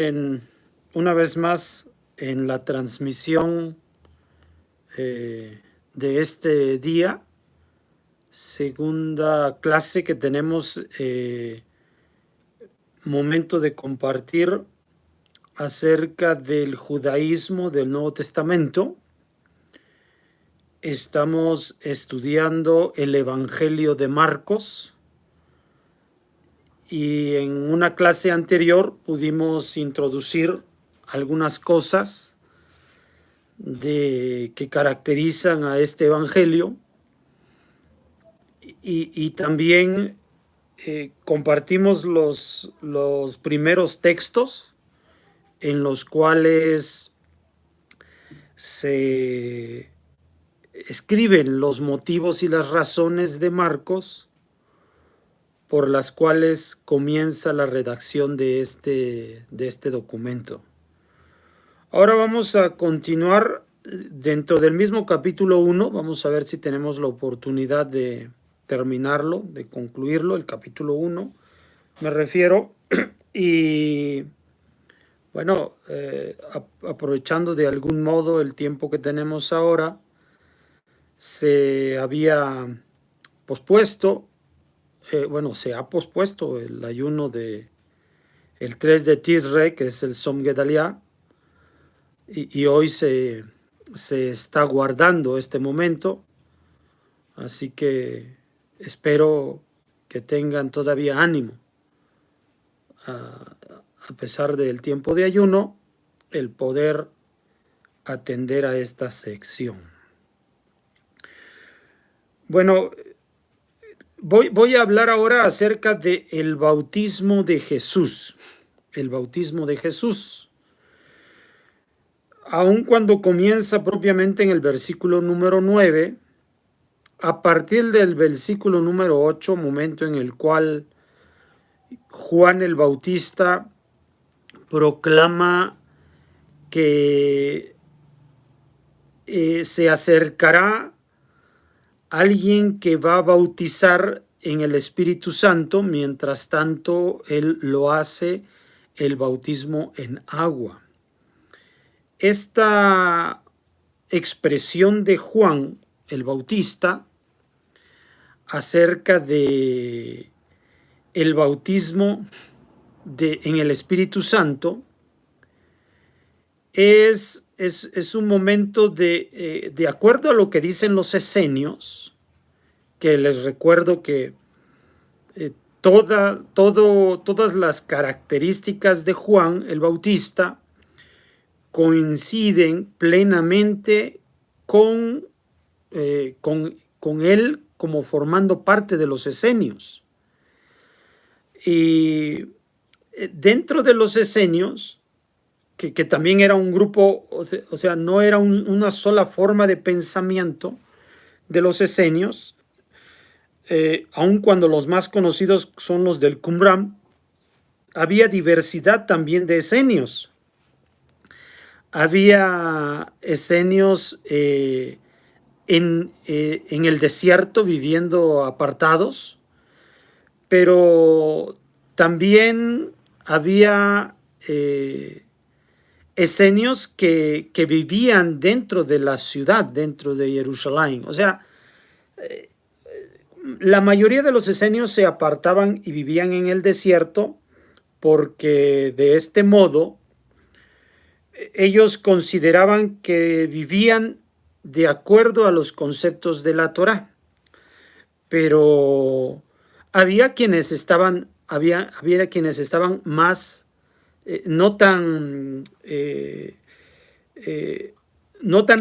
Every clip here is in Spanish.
en, una vez más en la transmisión de este día, segunda clase que tenemos, momento de compartir acerca del judaísmo del Nuevo Testamento. Estamos estudiando el Evangelio de Marcos y en una clase anterior pudimos introducir algunas cosas que caracterizan a este Evangelio y también compartimos los primeros textos en los cuales se escriben los motivos y las razones de Marcos por las cuales comienza la redacción de este documento. Ahora vamos a continuar dentro del mismo capítulo 1, vamos a ver si tenemos la oportunidad de terminarlo, de concluirlo, el capítulo 1 me refiero, y bueno, aprovechando de algún modo el tiempo que tenemos ahora, se había pospuesto, se ha pospuesto el ayuno de el 3 de Tishrei, que es el Tzom Gedalia, y hoy se está guardando este momento, así que espero que tengan todavía ánimo, a pesar del tiempo de ayuno, el poder atender a esta sección. Bueno, voy a hablar ahora acerca del bautismo de Jesús. El bautismo de Jesús. Aun cuando comienza propiamente en el versículo número 9, a partir del versículo número 8, momento en el cual Juan el Bautista proclama que se acercará alguien que va a bautizar en el Espíritu Santo, mientras tanto él lo hace el bautismo en agua. Esta expresión de Juan el Bautista acerca de el bautismo en el Espíritu Santo es un momento de acuerdo a lo que dicen los esenios, que les recuerdo que todas las características de Juan el Bautista coinciden plenamente con él como formando parte de los esenios. Y dentro de los esenios, que también era un grupo, o sea, no era una sola forma de pensamiento de los esenios, aun cuando los más conocidos son los del Qumran, había diversidad también de esenios. Había esenios en el desierto viviendo apartados, pero también había esenios que vivían dentro de la ciudad, dentro de Jerusalén. O sea, la mayoría de los esenios se apartaban y vivían en el desierto porque de este modo ellos consideraban que vivían de acuerdo a los conceptos de la Torá. Pero había quienes estaban más no tan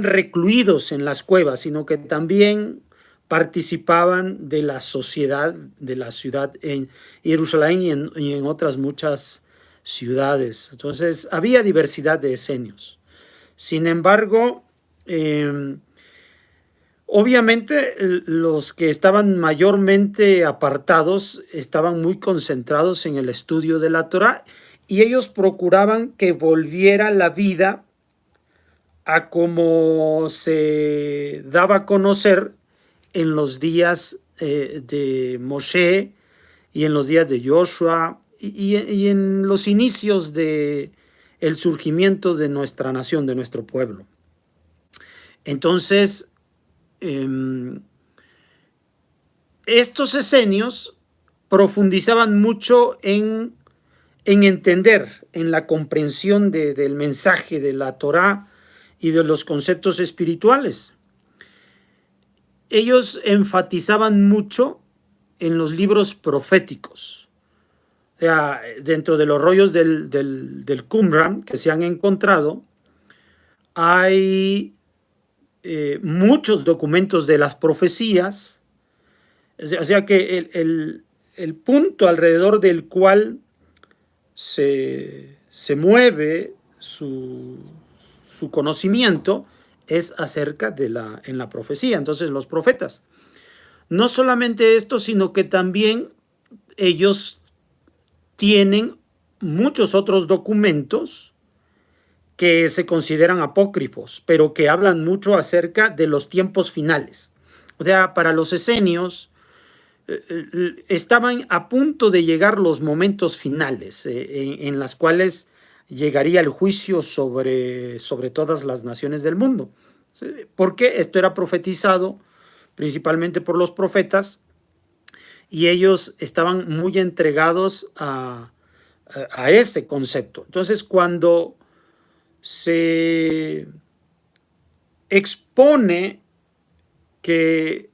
recluidos en las cuevas, sino que también participaban de la sociedad de la ciudad en Jerusalén y en otras muchas ciudades. Entonces había diversidad de esenios. Sin embargo, obviamente los que estaban mayormente apartados estaban muy concentrados en el estudio de la Torá, y ellos procuraban que volviera la vida a como se daba a conocer en los días de Moshe y en los días de Joshua y en los inicios de el surgimiento de nuestra nación, de nuestro pueblo. Entonces, estos esenios profundizaban mucho en entender, en la comprensión del mensaje de la Torá y de los conceptos espirituales. Ellos enfatizaban mucho en los libros proféticos. O sea, dentro de los rollos del Qumran que se han encontrado, hay muchos documentos de las profecías. O sea que el punto alrededor del cual se mueve su conocimiento es acerca de en la profecía. Entonces los profetas, no solamente esto, sino que también ellos tienen muchos otros documentos que se consideran apócrifos, pero que hablan mucho acerca de los tiempos finales. O sea, para los esenios estaban a punto de llegar los momentos finales en las cuales llegaría el juicio sobre todas las naciones del mundo. Porque esto era profetizado principalmente por los profetas y ellos estaban muy entregados a ese concepto. Entonces, cuando se expone que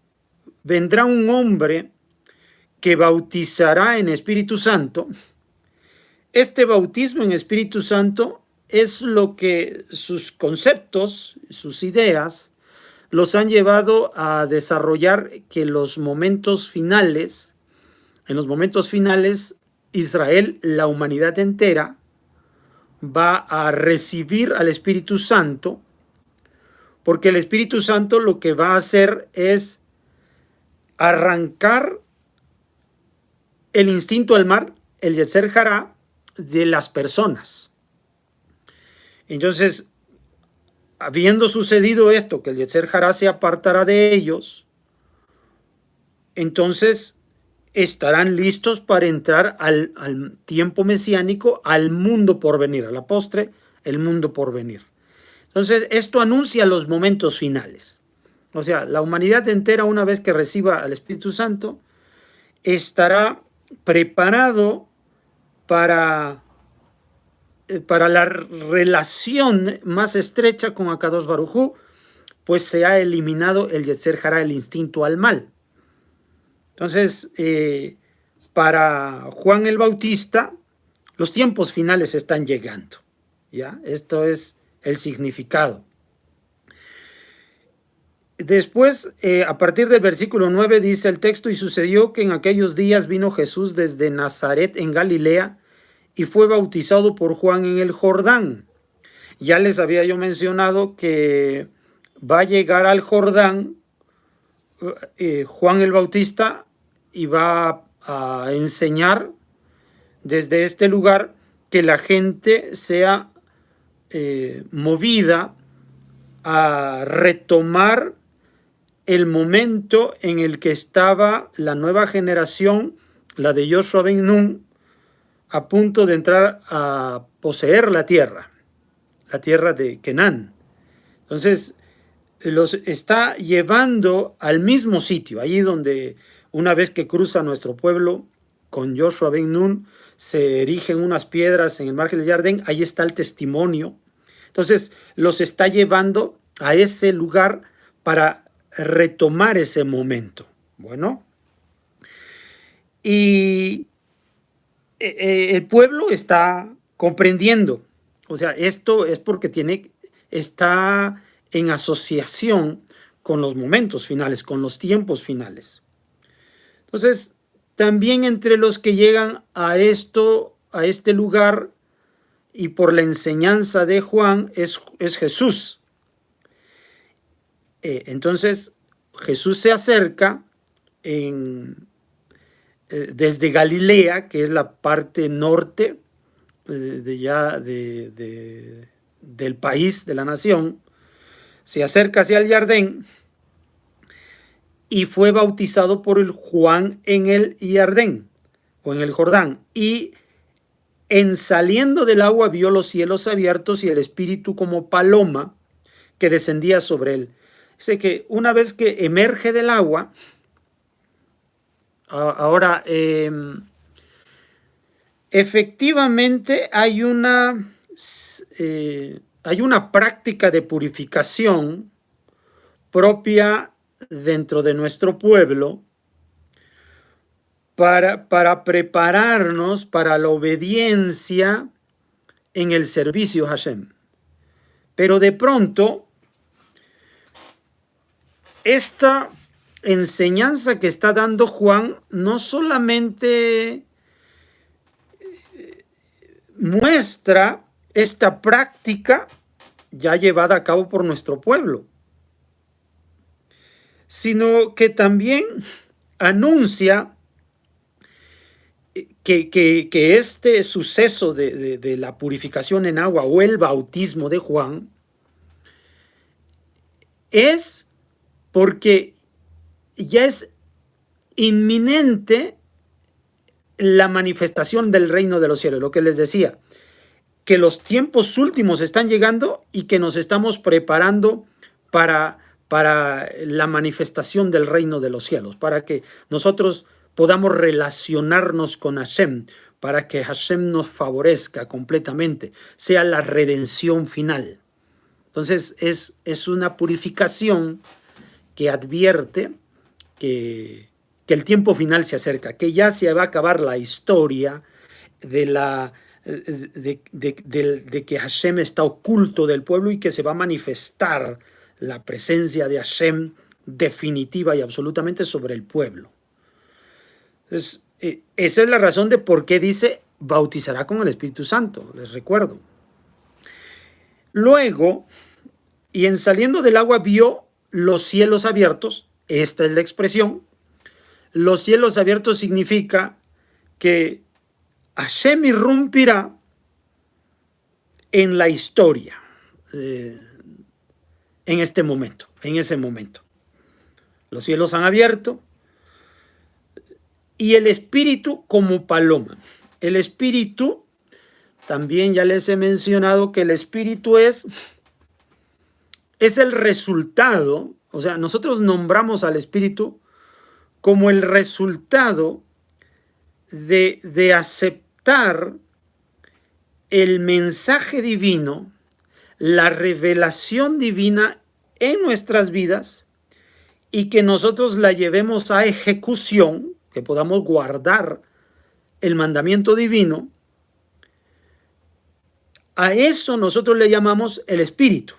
vendrá un hombre que bautizará en Espíritu Santo, este bautismo en Espíritu Santo es lo que sus conceptos, sus ideas, los han llevado a desarrollar que en los momentos finales, Israel, la humanidad entera, va a recibir al Espíritu Santo, porque el Espíritu Santo lo que va a hacer es arrancar el instinto al mal, el Yetzer Hará, de las personas. Entonces, habiendo sucedido esto, que el Yetzer Hará se apartará de ellos, entonces estarán listos para entrar al tiempo mesiánico, al mundo por venir, a la postre, el mundo por venir. Entonces, esto anuncia los momentos finales. O sea, la humanidad entera, una vez que reciba al Espíritu Santo, estará preparado para la relación más estrecha con Akadosh Baruj Hu, pues se ha eliminado el Yetzer Hará, el instinto al mal. Entonces, para Juan el Bautista, los tiempos finales están llegando. ¿Ya? Esto es el significado. Después, a partir del versículo 9, dice el texto: y sucedió que en aquellos días vino Jesús desde Nazaret en Galilea y fue bautizado por Juan en el Jordán. Ya les había yo mencionado que va a llegar al Jordán Juan el Bautista y va a enseñar desde este lugar que la gente sea movida a retomar el momento en el que estaba la nueva generación, la de Joshua ben Nun, a punto de entrar a poseer la tierra de Canaán. Entonces, los está llevando al mismo sitio, allí donde una vez que cruza nuestro pueblo con Joshua ben Nun, se erigen unas piedras en el margen del Jardín, ahí está el testimonio. Entonces, los está llevando a ese lugar para retomar ese momento. Bueno, y el pueblo está comprendiendo. O sea, esto es porque está en asociación con los momentos finales, con los tiempos finales. Entonces, también entre los que llegan a este lugar y por la enseñanza de Juan es Jesús. Entonces, Jesús se acerca desde Galilea, que es la parte norte del país, de la nación, se acerca hacia el Jardín y fue bautizado por el Juan en el Jardín o en el Jordán. Y En saliendo del agua vio los cielos abiertos y el Espíritu como paloma que descendía sobre él. Dice que una vez que emerge del agua, ahora efectivamente hay una práctica de purificación propia dentro de nuestro pueblo para prepararnos para la obediencia en el servicio a Hashem. Pero de pronto, esta enseñanza que está dando Juan no solamente muestra esta práctica ya llevada a cabo por nuestro pueblo, sino que también anuncia que este suceso de la purificación en agua o el bautismo de Juan es porque ya es inminente la manifestación del reino de los cielos, lo que les decía, que los tiempos últimos están llegando y que nos estamos preparando para la manifestación del reino de los cielos, para que nosotros podamos relacionarnos con Hashem, para que Hashem nos favorezca completamente, sea la redención final. Entonces es una purificación que advierte que el tiempo final se acerca, que ya se va a acabar la historia de que Hashem está oculto del pueblo y que se va a manifestar la presencia de Hashem definitiva y absolutamente sobre el pueblo. Entonces, esa es la razón de por qué dice bautizará con el Espíritu Santo, les recuerdo. Luego, y en saliendo del agua vio los cielos abiertos, esta es la expresión. Los cielos abiertos significa que Hashem irrumpirá en la historia, en este momento, en ese momento. Los cielos han abierto y el Espíritu como paloma. El Espíritu, también ya les he mencionado que el Espíritu es el resultado, o sea, nosotros nombramos al Espíritu como el resultado de aceptar el mensaje divino, la revelación divina en nuestras vidas y que nosotros la llevemos a ejecución, que podamos guardar el mandamiento divino. A eso nosotros le llamamos el Espíritu.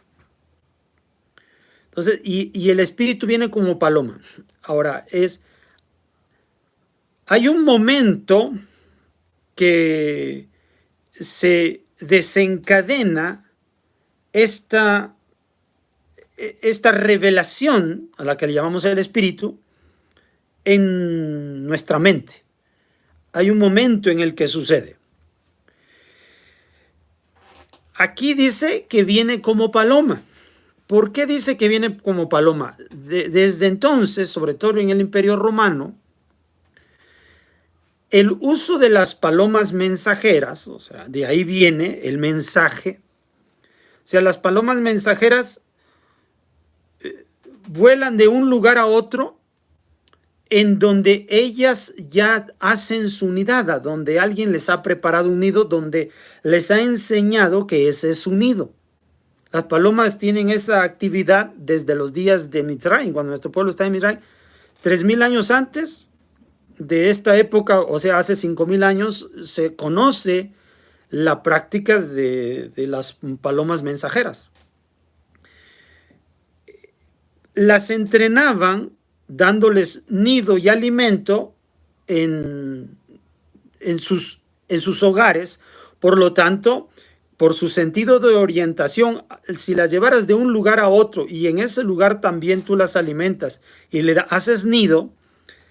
Entonces, y el Espíritu viene como paloma. Ahora, hay un momento que se desencadena esta revelación a la que le llamamos el Espíritu en nuestra mente. Hay un momento en el que sucede. Aquí dice que viene como paloma. ¿Por qué dice que viene como paloma? Desde entonces, sobre todo en el Imperio Romano, el uso de las palomas mensajeras, o sea, de ahí viene el mensaje. O sea, las palomas mensajeras vuelan de un lugar a otro en donde ellas ya hacen su nidada, donde alguien les ha preparado un nido, donde les ha enseñado que ese es su nido. Las palomas tienen esa actividad desde los días de Mitzrayim, cuando nuestro pueblo está en Mitzrayim, 3000 años antes de esta época, o sea, hace 5000 años, se conoce la práctica de las palomas mensajeras. Las entrenaban dándoles nido y alimento en sus hogares, por lo tanto, por su sentido de orientación, si las llevaras de un lugar a otro y en ese lugar también tú las alimentas y le haces nido,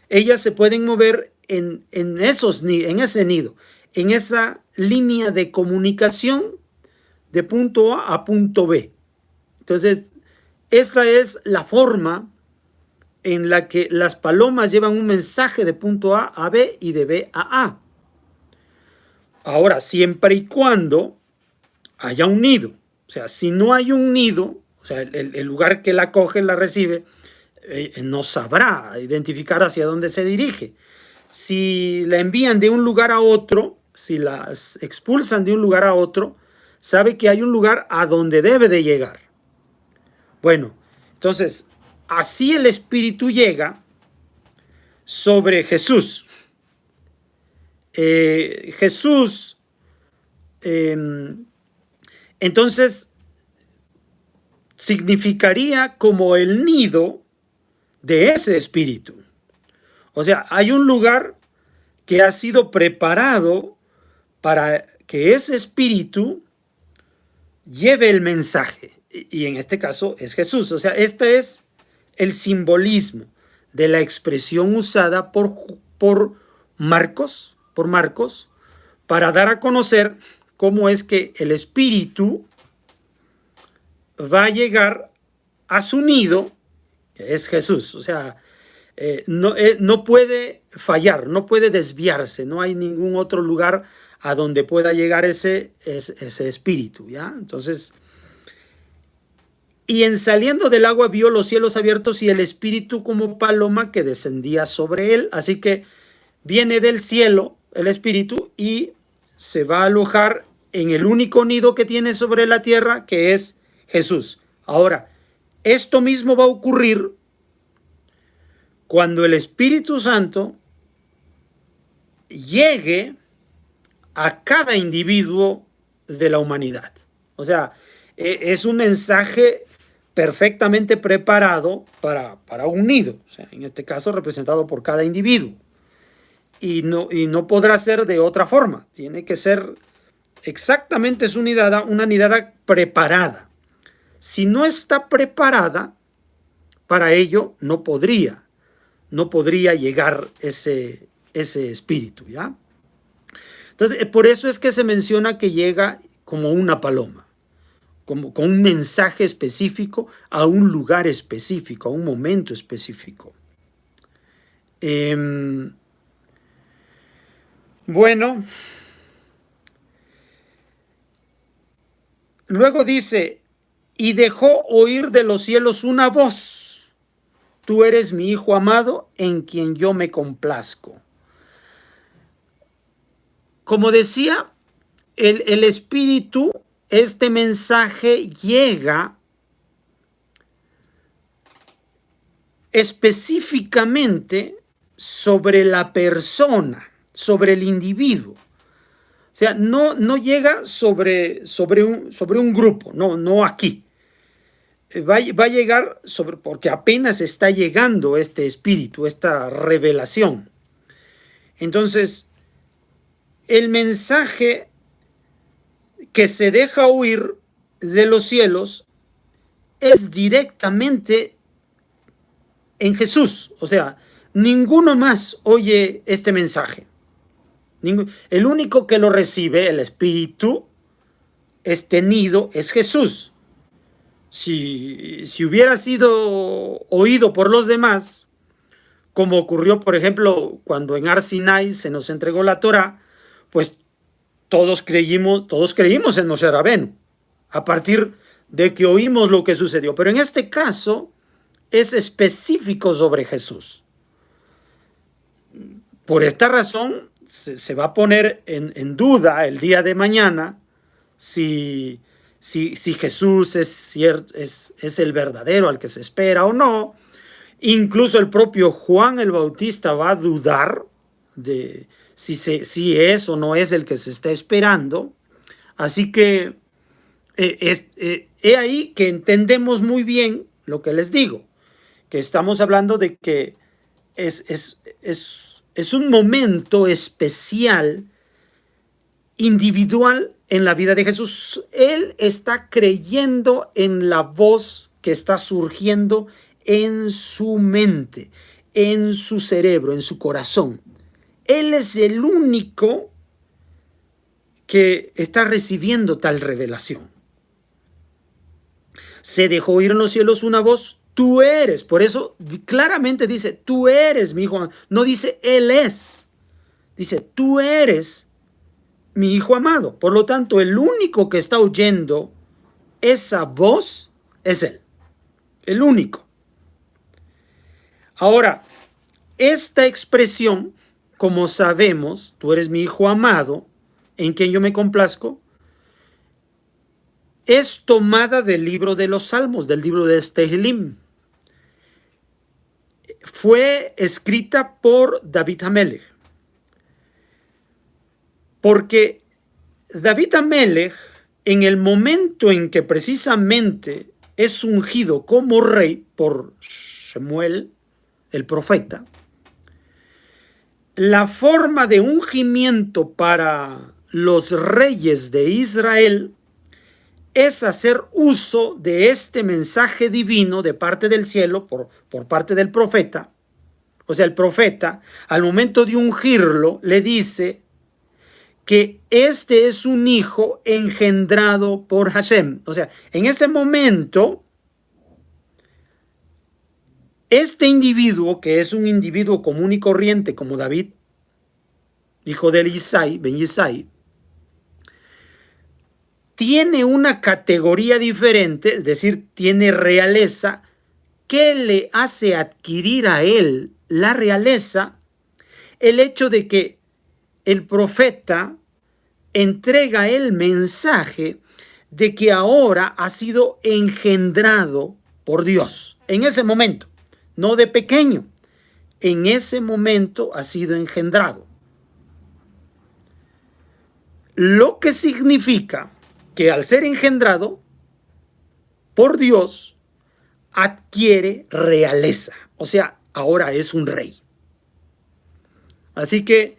ellas se pueden mover en ese nido, en esa línea de comunicación de punto A a punto B. Entonces, esta es la forma en la que las palomas llevan un mensaje de punto A a B y de B a A. Ahora, siempre y cuando haya un nido. O sea, si no hay un nido, o sea, el lugar que la acoge, la recibe, no sabrá identificar hacia dónde se dirige. Si la envían de un lugar a otro, si las expulsan de un lugar a otro, sabe que hay un lugar a donde debe de llegar. Bueno, entonces, así el Espíritu llega sobre Jesús. Jesús, entonces, significaría como el nido de ese Espíritu. O sea, hay un lugar que ha sido preparado para que ese Espíritu lleve el mensaje. Y en este caso es Jesús. O sea, este es el simbolismo de la expresión usada por Marcos, para dar a conocer cómo es que el Espíritu va a llegar a su nido, que es Jesús. O sea, no puede fallar, no puede desviarse, no hay ningún otro lugar a donde pueda llegar ese espíritu, ¿ya? Entonces, y en saliendo del agua vio los cielos abiertos y el espíritu como paloma que descendía sobre él, así que viene del cielo el espíritu y se va a alojar en el único nido que tiene sobre la tierra, que es Jesús. Ahora, esto mismo va a ocurrir cuando el Espíritu Santo llegue a cada individuo de la humanidad. O sea, es un mensaje perfectamente preparado para un nido, o sea, en este caso representado por cada individuo. Y no podrá ser de otra forma, tiene que ser exactamente su nidada, una nidada preparada. Si no está preparada, para ello no podría llegar ese espíritu, ¿ya? Entonces, por eso es que se menciona que llega como una paloma, como con un mensaje específico a un lugar específico, a un momento específico. Bueno, luego dice, y dejó oír de los cielos una voz: tú eres mi Hijo amado, en quien yo me complazco. Como decía, el Espíritu, este mensaje llega específicamente sobre la persona, sobre el individuo. O sea, no llega sobre un grupo, no aquí. Va a llegar porque apenas está llegando este espíritu, esta revelación. Entonces, el mensaje que se deja oír de los cielos es directamente en Jesús. O sea, ninguno más oye este mensaje. El único que lo recibe, el Espíritu, este nido, es Jesús. Si hubiera sido oído por los demás, como ocurrió, por ejemplo, cuando en Ar Sinai se nos entregó la Torá, pues todos creímos en Moshe Rabenu, a partir de que oímos lo que sucedió. Pero en este caso es específico sobre Jesús. Por esta razón se va a poner en duda el día de mañana si Jesús es el verdadero al que se espera o no. Incluso el propio Juan el Bautista va a dudar de si es o no es el que se está esperando. Así que he ahí que entendemos muy bien lo que les digo, que estamos hablando de que es un momento especial, individual en la vida de Jesús. Él está creyendo en la voz que está surgiendo en su mente, en su cerebro, en su corazón. Él es el único que está recibiendo tal revelación. Se dejó oír en los cielos una voz: tú eres. Por eso claramente dice: tú eres mi hijo. No dice él es. Dice: tú eres mi hijo amado. Por lo tanto, el único que está oyendo esa voz es él. El único. Ahora, esta expresión, como sabemos, tú eres mi hijo amado, en quien yo me complazco, es tomada del libro de los Salmos, del libro de Tehilim. Fue escrita por David Amelech. Porque David Amelech, en el momento en que precisamente es ungido como rey por Shemuel, el profeta, la forma de ungimiento para los reyes de Israel es hacer uso de este mensaje divino de parte del cielo por parte del profeta. O sea, el profeta, al momento de ungirlo, le dice que este es un hijo engendrado por Hashem. O sea, en ese momento, este individuo, que es un individuo común y corriente como David, hijo de Isai, Ben Isai, tiene una categoría diferente, es decir, tiene realeza, que le hace adquirir a él la realeza, el hecho de que el profeta entrega el mensaje de que ahora ha sido engendrado por Dios. En ese momento, no de pequeño, en ese momento ha sido engendrado. Lo que significa que al ser engendrado por Dios, adquiere realeza. O sea, ahora es un rey. Así que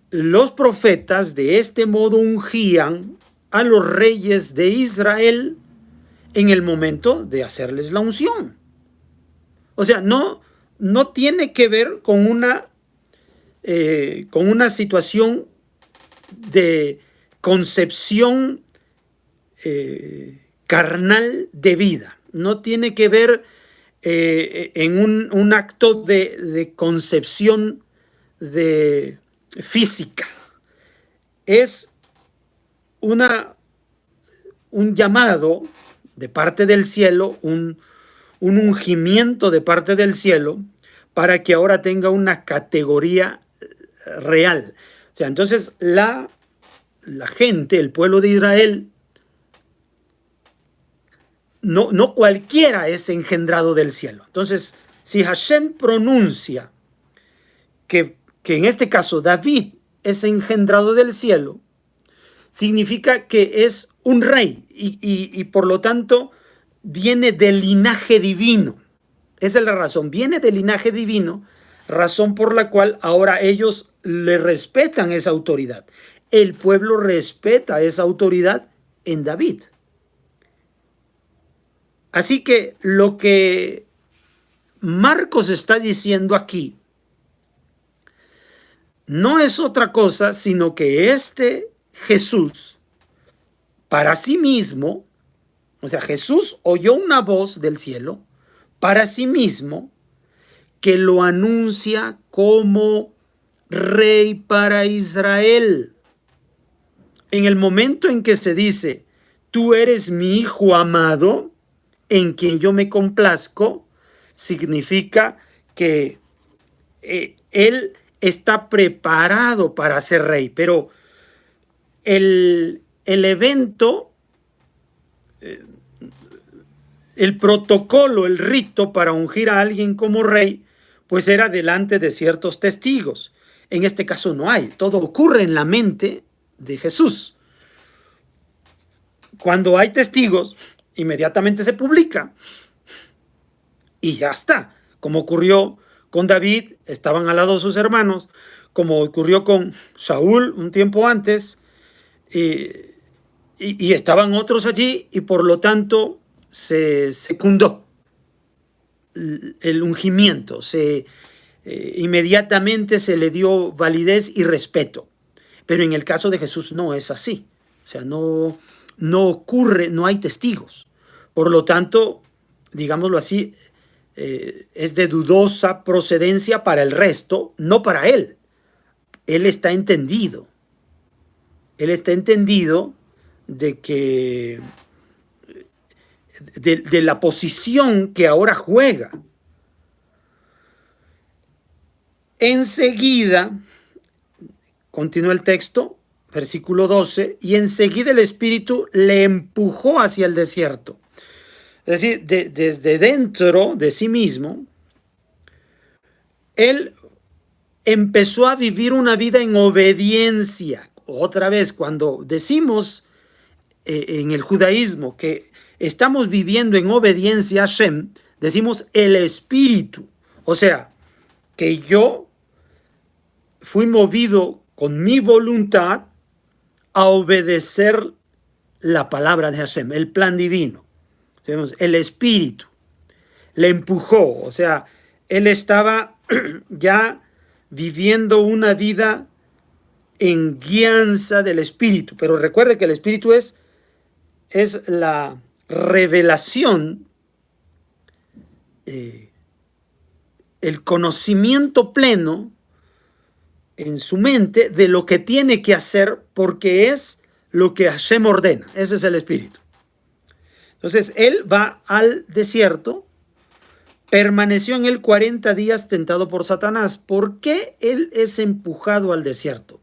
los profetas de este modo ungían a los reyes de Israel en el momento de hacerles la unción. O sea, no tiene que ver con una situación de concepción carnal de vida. No tiene que ver en un acto de concepción de física. Es un llamado de parte del cielo, un ungimiento de parte del cielo para que ahora tenga una categoría real. O sea, entonces la gente, el pueblo de Israel, no cualquiera es engendrado del cielo. Entonces, si Hashem pronuncia que en este caso David es engendrado del cielo, significa que es un rey y por lo tanto viene del linaje divino. Esa es la razón, viene del linaje divino, razón por la cual ahora ellos le respetan esa autoridad. El pueblo respeta esa autoridad en David. Así que lo que Marcos está diciendo aquí no es otra cosa sino que este Jesús, para sí mismo, o sea, Jesús oyó una voz del cielo para sí mismo que lo anuncia como rey para Israel. En el momento en que se dice, tú eres mi hijo amado, en quien yo me complazco, significa que él está preparado para ser rey, pero el evento, el protocolo, el rito para ungir a alguien como rey, pues era delante de ciertos testigos. En este caso no hay, todo ocurre en la mente de Jesús. Cuando hay testigos, inmediatamente se publica y ya está. Como ocurrió con David, estaban al lado sus hermanos, como ocurrió con Saúl un tiempo antes, y estaban otros allí, y por lo tanto se secundó el ungimiento, inmediatamente se le dio validez y respeto. Pero en el caso de Jesús no es así. O sea, no ocurre, no hay testigos. Por lo tanto, digámoslo así, es de dudosa procedencia para el resto, no para él. Él está entendido. él está entendido de que de la posición que ahora juega. Enseguida, continúa el texto, versículo 12, y enseguida el Espíritu le empujó hacia el desierto. Es decir, desde dentro de sí mismo, él empezó a vivir una vida en obediencia. Otra vez, cuando decimos en el judaísmo que estamos viviendo en obediencia a Hashem, decimos el Espíritu. O sea, que yo fui movido con mi voluntad a obedecer la palabra de Hashem, el plan divino. El Espíritu le empujó, o sea, él estaba ya viviendo una vida en guianza del Espíritu. Pero recuerde que el Espíritu es la revelación, el conocimiento pleno en su mente de lo que tiene que hacer, porque es lo que Hashem ordena. Ese es el Espíritu. Entonces él va al desierto, permaneció en él 40 días tentado por Satanás. ¿Por qué él es empujado al desierto?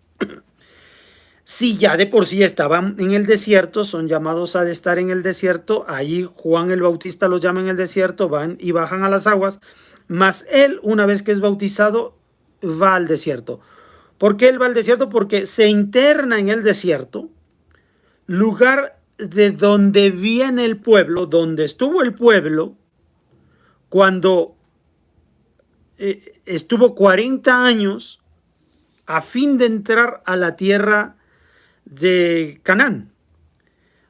Si ya de por sí estaban en el desierto, son llamados a estar en el desierto, ahí Juan el Bautista los llama en el desierto, van y bajan a las aguas, mas él, una vez que es bautizado, va al desierto. ¿Por qué él va al desierto? Porque se interna en el desierto, lugar de donde viene el pueblo, donde estuvo el pueblo cuando estuvo 40 años a fin de entrar a la tierra de Canaán.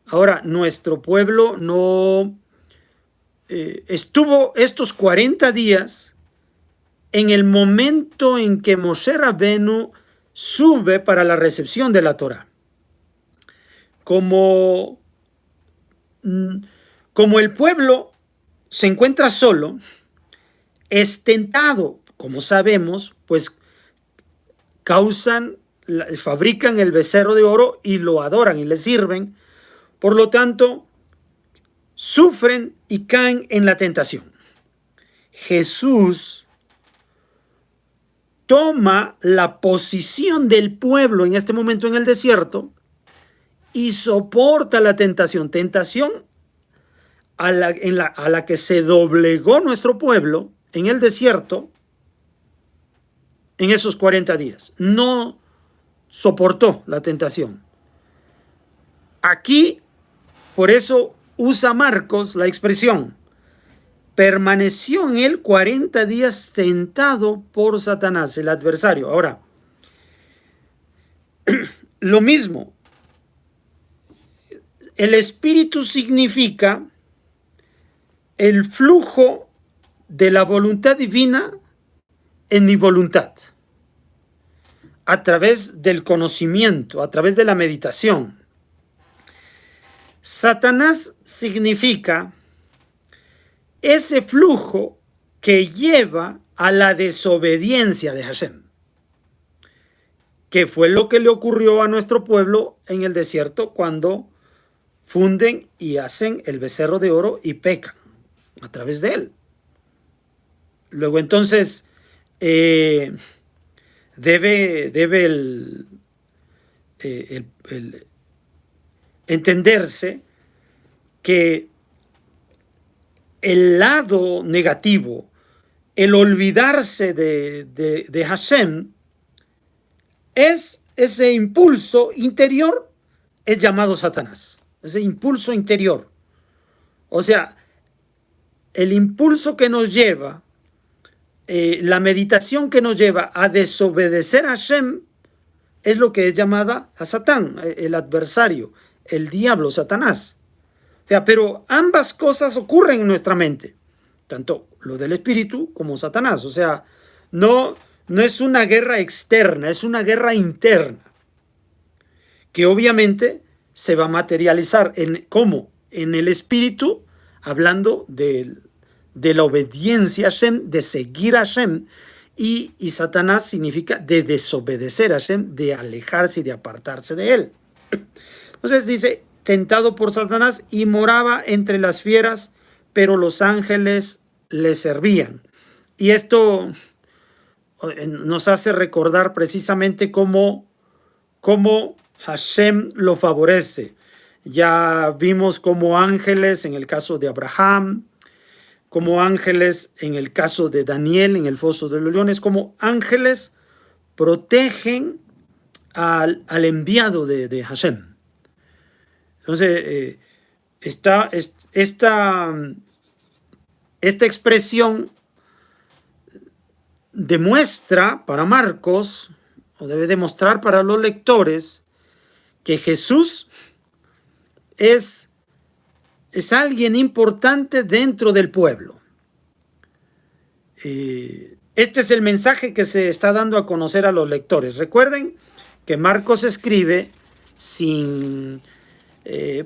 Ahora, nuestro pueblo no estuvo estos 40 días en el momento en que Moshe Rabenu sube para la recepción de la Torá. Como el pueblo se encuentra solo, es tentado, como sabemos, pues fabrican el becerro de oro y lo adoran y le sirven. Por lo tanto, sufren y caen en la tentación. Jesús toma la posición del pueblo en este momento en el desierto y soporta la tentación a la que se doblegó nuestro pueblo en el desierto en esos 40 días. No soportó la tentación. Aquí, por eso usa Marcos la expresión, permaneció en él 40 días tentado por Satanás, el adversario. Ahora, lo mismo, el Espíritu significa el flujo de la voluntad divina en mi voluntad, a través del conocimiento, a través de la meditación. Satanás significa ese flujo que lleva a la desobediencia de Hashem, que fue lo que le ocurrió a nuestro pueblo en el desierto cuando funden y hacen el becerro de oro y pecan a través de él. Luego entonces debe entenderse que el lado negativo, el olvidarse de Hashem, es ese impulso interior, es llamado Satanás, ese impulso interior. O sea, el impulso que nos lleva, la meditación que nos lleva a desobedecer a Hashem, es lo que es llamada a Satán, el adversario, el diablo, Satanás. O sea, pero ambas cosas ocurren en nuestra mente, tanto lo del espíritu como Satanás. O sea, no es una guerra externa, es una guerra interna, que obviamente se va a materializar ¿cómo? En el espíritu, hablando de la obediencia a Hashem, de seguir a Hashem, y Satanás significa de desobedecer a Hashem, de alejarse y de apartarse de él. Entonces dice, tentado por Satanás y moraba entre las fieras, pero los ángeles le servían. Y esto nos hace recordar precisamente cómo Hashem lo favorece. Ya vimos como ángeles en el caso de Abraham, como ángeles en el caso de Daniel en el foso de los leones, como ángeles protegen al enviado de Hashem. Entonces, esta expresión demuestra para Marcos, o debe demostrar para los lectores, que Jesús es alguien importante dentro del pueblo. Este es el mensaje que se está dando a conocer a los lectores. Recuerden que Marcos escribe sin...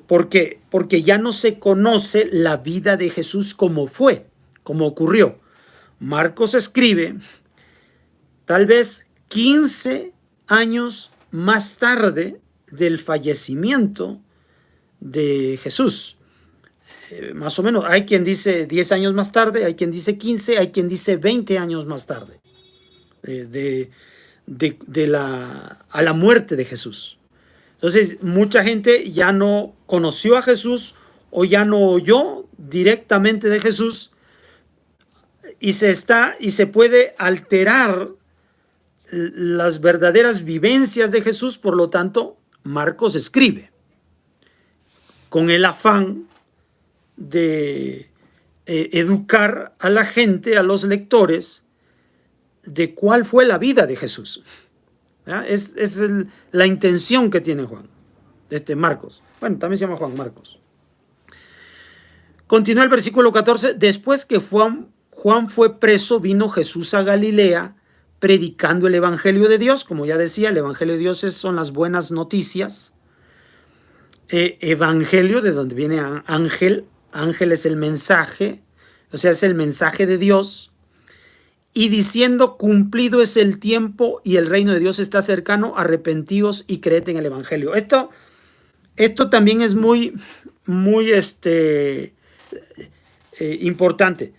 porque ya no se conoce la vida de Jesús como fue, como ocurrió. Marcos escribe tal vez 15 años más tarde del fallecimiento de Jesús. Más o menos, hay quien dice 10 años más tarde, hay quien dice 15, hay quien dice 20 años más tarde a la muerte de Jesús. Entonces, mucha gente ya no conoció a Jesús o ya no oyó directamente de Jesús y se puede alterar las verdaderas vivencias de Jesús. Por lo tanto, Marcos escribe con el afán de educar a la gente, a los lectores, de cuál fue la vida de Jesús. Es la intención que tiene Juan, Marcos. Bueno, también se llama Juan Marcos. Continúa el versículo 14. Después que Juan fue preso, vino Jesús a Galilea predicando el evangelio de Dios. Como ya decía, el evangelio de Dios son las buenas noticias. Evangelio, de donde viene ángel. Ángel es el mensaje, o sea, es el mensaje de Dios. Y diciendo, cumplido es el tiempo y el reino de Dios está cercano, arrepentíos y creed en el evangelio. Esto también es muy importante.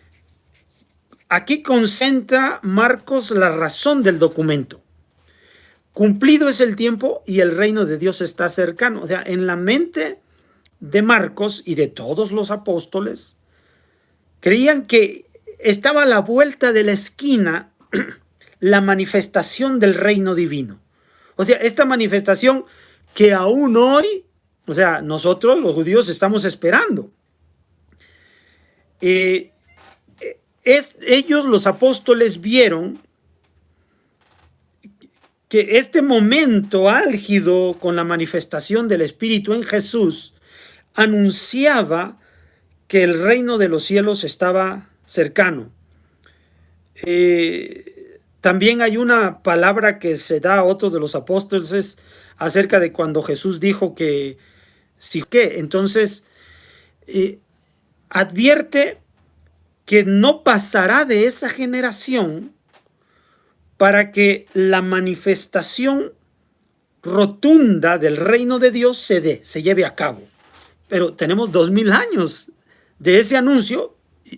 Aquí concentra Marcos la razón del documento. Cumplido es el tiempo y el reino de Dios está cercano. O sea, en la mente de Marcos y de todos los apóstoles, creían que estaba a la vuelta de la esquina la manifestación del reino divino. O sea, esta manifestación que aún hoy, o sea, nosotros los judíos estamos esperando. Ellos, los apóstoles, vieron que este momento álgido con la manifestación del Espíritu en Jesús anunciaba que el reino de los cielos estaba cercano. También hay una palabra que se da a otro de los apóstoles acerca de cuando Jesús dijo que sí, que entonces advierte que no pasará de esa generación para que la manifestación rotunda del reino de Dios se lleve a cabo. Pero tenemos 2000 años de ese anuncio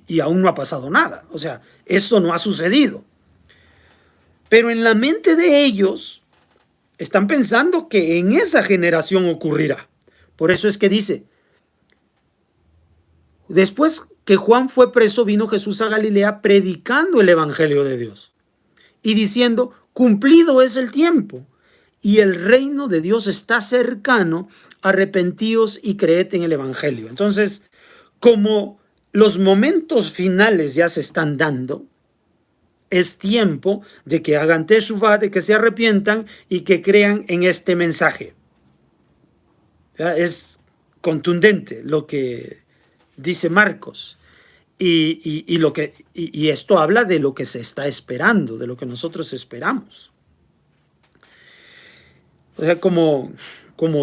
y aún no ha pasado nada. O sea, esto no ha sucedido. Pero en la mente de ellos están pensando que en esa generación ocurrirá. Por eso es que dice, después que Juan fue preso, vino Jesús a Galilea predicando el evangelio de Dios y diciendo, cumplido es el tiempo y el reino de Dios está cercano, arrepentíos y creed en el evangelio. Entonces, como los momentos finales ya se están dando, es tiempo de que hagan teshuvá, de que se arrepientan y que crean en este mensaje. Es contundente lo que dice Marcos. Y esto habla de lo que se está esperando, de lo que nosotros esperamos. O sea, como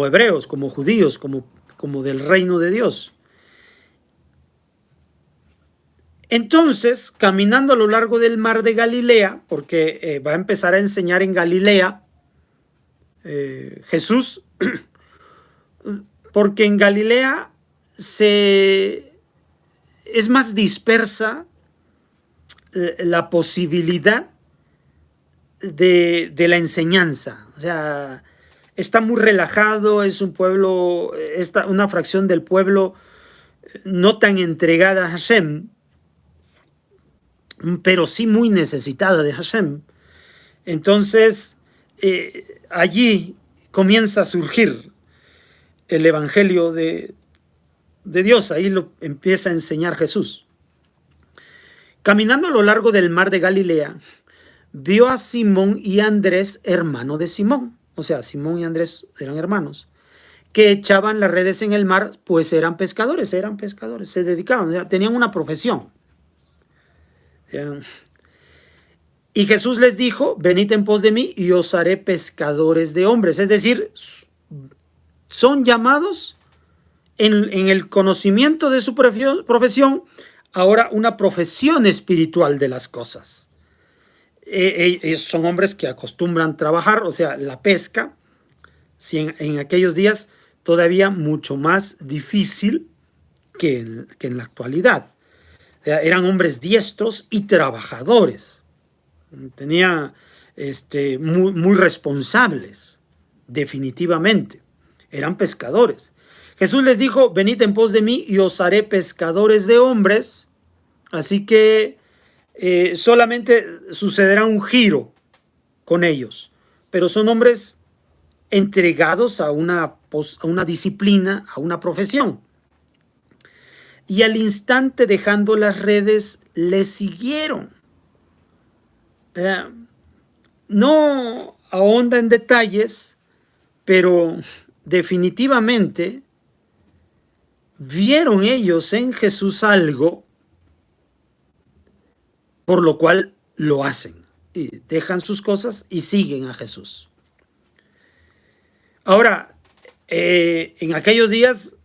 hebreos, como judíos, como del reino de Dios. Entonces, caminando a lo largo del mar de Galilea, porque va a empezar a enseñar en Galilea, Jesús, porque en Galilea es más dispersa la posibilidad de la enseñanza. O sea, está muy relajado, es un pueblo, una fracción del pueblo no tan entregada a Hashem, pero sí muy necesitada de Hashem. Entonces, allí comienza a surgir el evangelio de Dios, ahí lo empieza a enseñar Jesús. Caminando a lo largo del mar de Galilea, vio a Simón y Andrés, hermano de Simón. O sea, Simón y Andrés eran hermanos, que echaban las redes en el mar, pues eran pescadores, se dedicaban, o sea, tenían una profesión. Y Jesús les dijo, venid en pos de mí y os haré pescadores de hombres. Es decir, son llamados en el conocimiento de su profesión, ahora una profesión espiritual de las cosas. Ellos son hombres que acostumbran trabajar, o sea, la pesca, si en aquellos días todavía mucho más difícil que en la actualidad. O sea, eran hombres diestros y trabajadores. Tenía muy responsables, definitivamente. Eran pescadores. Jesús les dijo, venid en pos de mí y os haré pescadores de hombres. Así que solamente sucederá un giro con ellos. Pero son hombres entregados a una disciplina, a una profesión. Y al instante, dejando las redes, le siguieron. No ahonda en detalles, pero definitivamente vieron ellos en Jesús algo por lo cual lo hacen. Y dejan sus cosas y siguen a Jesús. Ahora, en aquellos días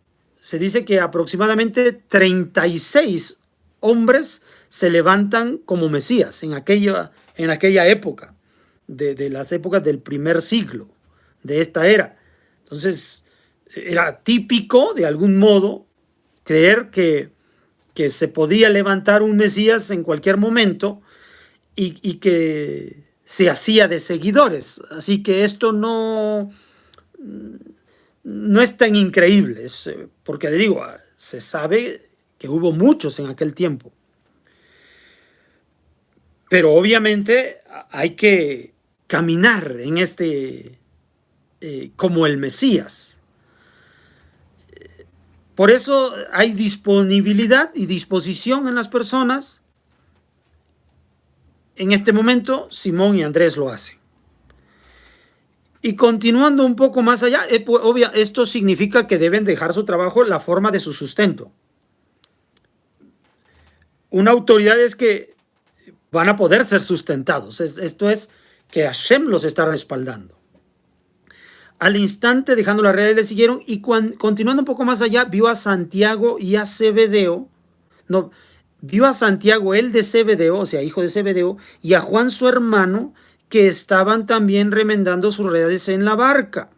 se dice que aproximadamente 36 hombres se levantan como Mesías en aquella época, de las épocas del primer siglo, de esta era. Entonces, era típico, de algún modo, creer que se podía levantar un Mesías en cualquier momento y que se hacía de seguidores. Así que esto no es tan increíble, porque le digo, se sabe que hubo muchos en aquel tiempo. Pero obviamente hay que caminar en como el Mesías. Por eso hay disponibilidad y disposición en las personas. En este momento, Simón y Andrés lo hacen. Y continuando un poco más allá, esto significa que deben dejar su trabajo, la forma de su sustento. Una autoridad es que van a poder ser sustentados. Esto es que Hashem los está respaldando. Al instante, dejando las redes, le siguieron, y continuando un poco más allá, vio a Santiago y a Zebedeo. No, vio a Santiago, el de Zebedeo, o sea, hijo de Zebedeo, y a Juan, su hermano, que estaban también remendando sus redes en la barca.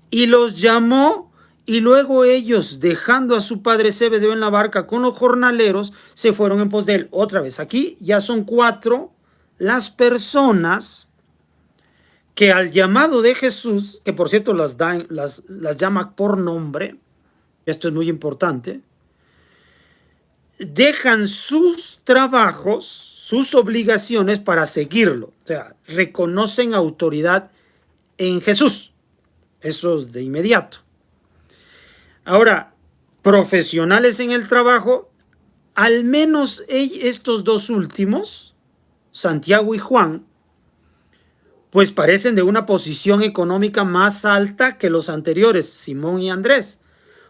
Y los llamó, y luego ellos, dejando a su padre Zebedeo en la barca con los jornaleros, se fueron en pos de él. Otra vez, aquí ya son 4 las personas que al llamado de Jesús, que por cierto las llama por nombre, esto es muy importante, dejan sus trabajos, sus obligaciones para seguirlo. O sea, reconocen autoridad en Jesús. Eso es de inmediato. Ahora, profesionales en el trabajo, al menos estos dos últimos, Santiago y Juan, pues parecen de una posición económica más alta que los anteriores, Simón y Andrés,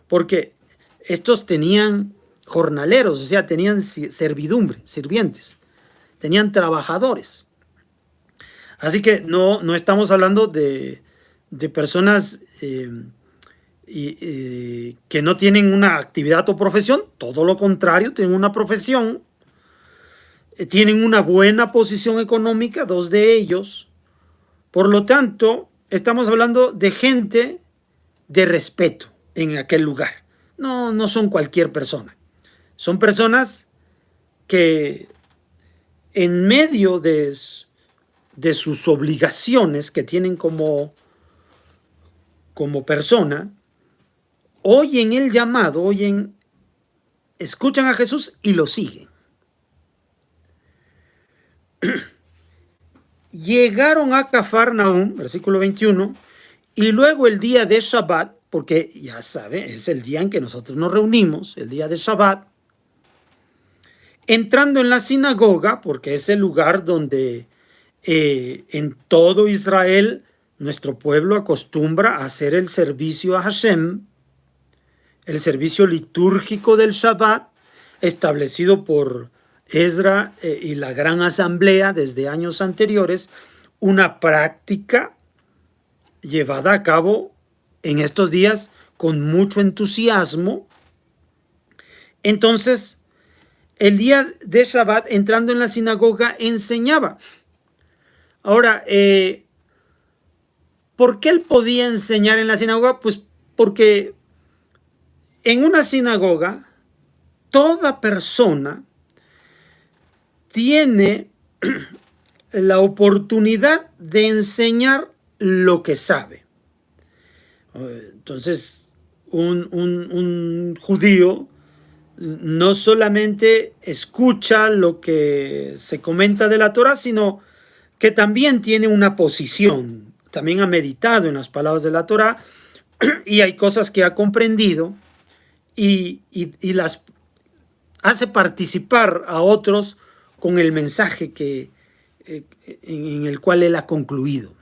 porque estos tenían jornaleros, o sea, tenían servidumbre, sirvientes, tenían trabajadores. Así que no estamos hablando de personas que no tienen una actividad o profesión, todo lo contrario, tienen una profesión, tienen una buena posición económica, 2 de ellos. Por lo tanto, estamos hablando de gente de respeto en aquel lugar. No, no son cualquier persona. Son personas que en medio de sus obligaciones que tienen como persona, oyen el llamado, escuchan a Jesús y lo siguen. Llegaron a Cafarnaúm, versículo 21, y luego el día de Shabbat, porque ya sabe, es el día en que nosotros nos reunimos, el día de Shabbat, entrando en la sinagoga, porque es el lugar donde en todo Israel nuestro pueblo acostumbra a hacer el servicio a Hashem, el servicio litúrgico del Shabbat, establecido por Esdra y la gran asamblea desde años anteriores, una práctica llevada a cabo en estos días con mucho entusiasmo. Entonces, el día de Shabbat, entrando en la sinagoga, enseñaba. Ahora, ¿por qué él podía enseñar en la sinagoga? Pues porque en una sinagoga, toda persona tiene la oportunidad de enseñar lo que sabe. Entonces, un judío no solamente escucha lo que se comenta de la Torá, sino que también tiene una posición, también ha meditado en las palabras de la Torá y hay cosas que ha comprendido y las hace participar a otros con el mensaje en el cual él ha concluido.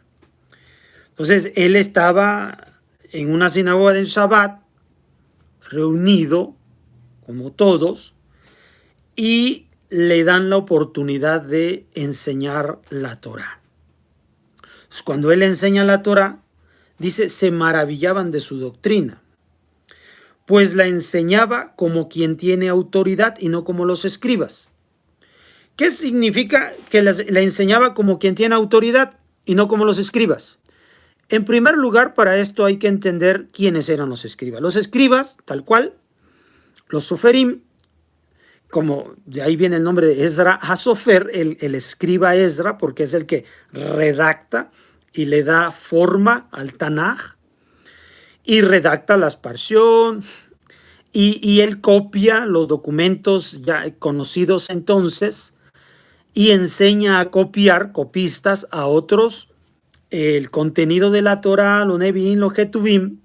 Entonces, él estaba en una sinagoga del Shabbat, reunido, como todos, y le dan la oportunidad de enseñar la Torá. Cuando él enseña la Torá, dice, se maravillaban de su doctrina, pues la enseñaba como quien tiene autoridad y no como los escribas. ¿Qué significa que la enseñaba como quien tiene autoridad y no como los escribas? En primer lugar, para esto hay que entender quiénes eran los escribas. Los escribas, tal cual, los soferim, como de ahí viene el nombre de Esdra HaSofer, el escriba Esdra, porque es el que redacta y le da forma al Tanaj, y redacta las Parshiot, y él copia los documentos ya conocidos entonces, y enseña a copiar, copistas, a otros, el contenido de la Torah, los Nevi'im, los Ketuvim,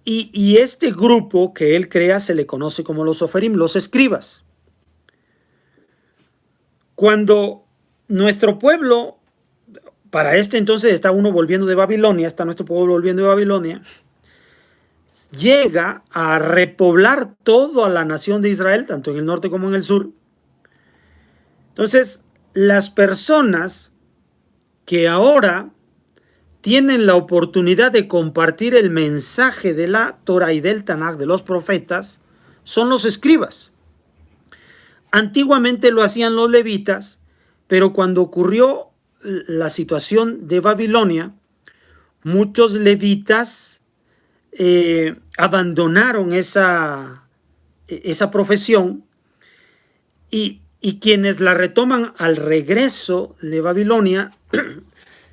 y este grupo que él crea se le conoce como los Soferim, los escribas. Cuando nuestro pueblo, para este entonces está uno volviendo de Babilonia, está nuestro pueblo volviendo de Babilonia, llega a repoblar toda la nación de Israel, tanto en el norte como en el sur. Entonces, las personas que ahora tienen la oportunidad de compartir el mensaje de la Torah y del Tanaj, de los profetas, son los escribas. Antiguamente lo hacían los levitas, pero cuando ocurrió la situación de Babilonia, muchos levitas abandonaron esa profesión y quienes la retoman al regreso de Babilonia